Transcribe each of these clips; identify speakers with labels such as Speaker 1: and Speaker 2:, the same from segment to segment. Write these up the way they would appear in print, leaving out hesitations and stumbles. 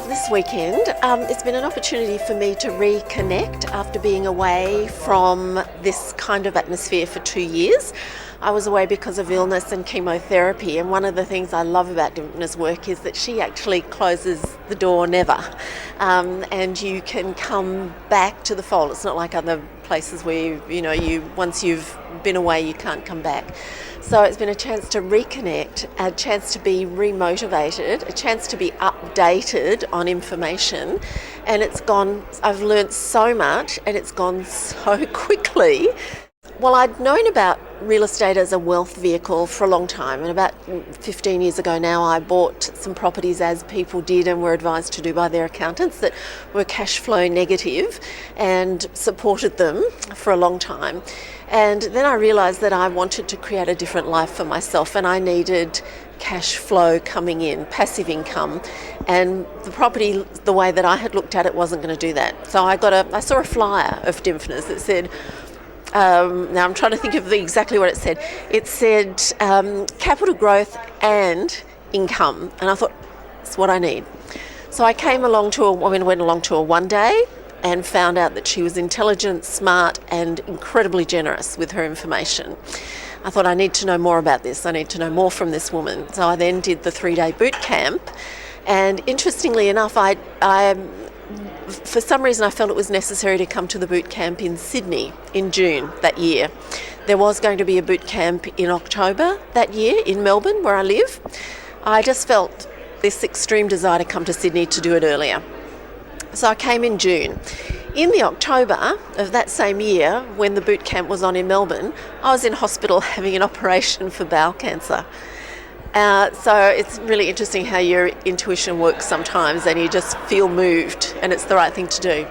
Speaker 1: of this weekend. It's been an opportunity for me to reconnect after being away from this kind of atmosphere for 2 years. I was away because of illness and chemotherapy, and one of the things I love about Dymphna's work is that she actually closes the door never, and you can come back to the fold. It's not like other places where you once you've been away you can't come back. So it's been a chance to reconnect, a chance to be remotivated, a chance to be updated on information, and I've learnt so much and it's gone so quickly. Well, I'd known about real estate as a wealth vehicle for a long time, and about 15 years ago now I bought some properties, as people did and were advised to do by their accountants, that were cash flow negative, and supported them for a long time. And then I realised that I wanted to create a different life for myself, and I needed cash flow coming in, passive income, and the property, the way that I had looked at it, wasn't going to do that. So I saw a flyer of Dymphna's that said, now I'm trying to think of exactly what it said. It said capital growth and income, and I thought, that's what I need. So I went along to a one day and found out that she was intelligent, smart, and incredibly generous with her information. I thought, I need to know more about this. I need to know more from this woman. So I then did the 3-day boot camp, and interestingly enough, for some reason I felt it was necessary to come to the boot camp in Sydney in June that year. There was going to be a boot camp in October that year in Melbourne, where I live. I just felt this extreme desire to come to Sydney to do it earlier. So I came in June. In the October of that same year, when the boot camp was on in Melbourne, I was in hospital having an operation for bowel cancer. So it's really interesting how your intuition works sometimes, and you just feel moved and it's the right thing to do.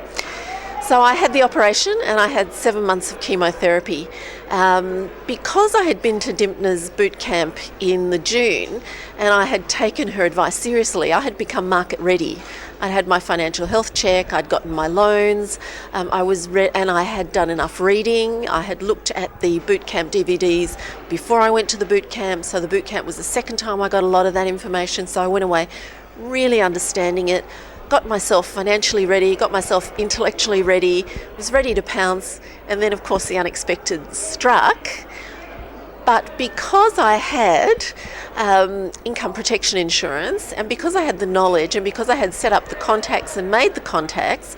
Speaker 1: So I had the operation and I had 7 months of chemotherapy. Because I had been to Dymphna's boot camp in the June and I had taken her advice seriously, I had become market ready. I had my financial health check, I'd gotten my loans, and I had done enough reading. I had looked at the boot camp DVDs before I went to the boot camp, so the boot camp was the second time I got a lot of that information, so I went away really understanding it, got myself financially ready, got myself intellectually ready, was ready to pounce, and then of course the unexpected struck. But because I had income protection insurance, and because I had the knowledge, and because I had set up the contacts and made the contacts,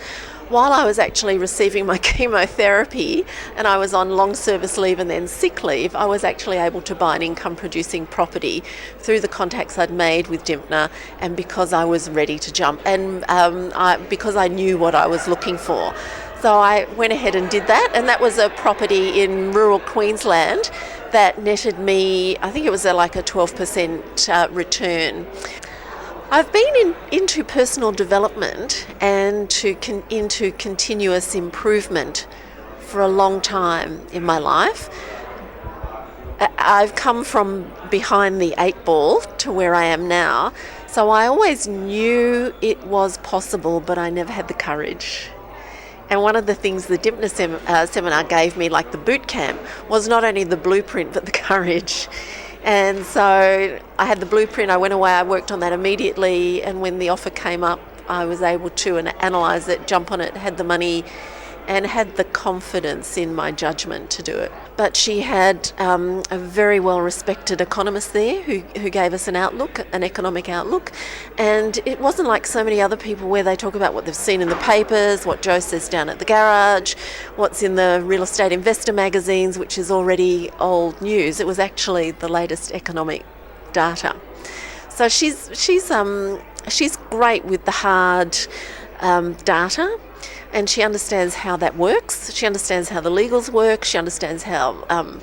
Speaker 1: while I was actually receiving my chemotherapy and I was on long service leave and then sick leave, I was actually able to buy an income producing property through the contacts I'd made with Dymphna, and because I was ready to jump, and because I knew what I was looking for. So I went ahead and did that, and that was a property in rural Queensland that netted me, I think it was like a 12% return. I've been into personal development and into continuous improvement for a long time in my life. I've come from behind the 8 ball to where I am now, so I always knew it was possible, but I never had the courage. And one of the things the Dymphna seminar gave me, like the boot camp, was not only the blueprint but the courage. And so I had the blueprint, I went away, I worked on that immediately, and when the offer came up I was able to analyse it, jump on it, had the money and had the confidence in my judgment to do it. But she had a very well-respected economist there who gave us an economic outlook, and it wasn't like so many other people where they talk about what they've seen in the papers, what Joe says down at the garage, what's in the real estate investor magazines, which is already old news. It was actually the latest economic data. So she's great with the hard data, and she understands how that works. She understands how the legals work. She understands how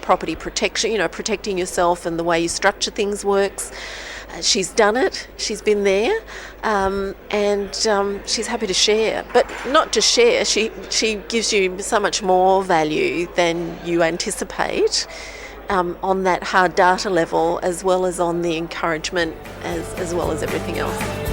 Speaker 1: property protection, protecting yourself and the way you structure things works. She's done it. She's been there, and she's happy to share. But not just share. She gives you so much more value than you anticipate on that hard data level, as well as on the encouragement, as well as everything else.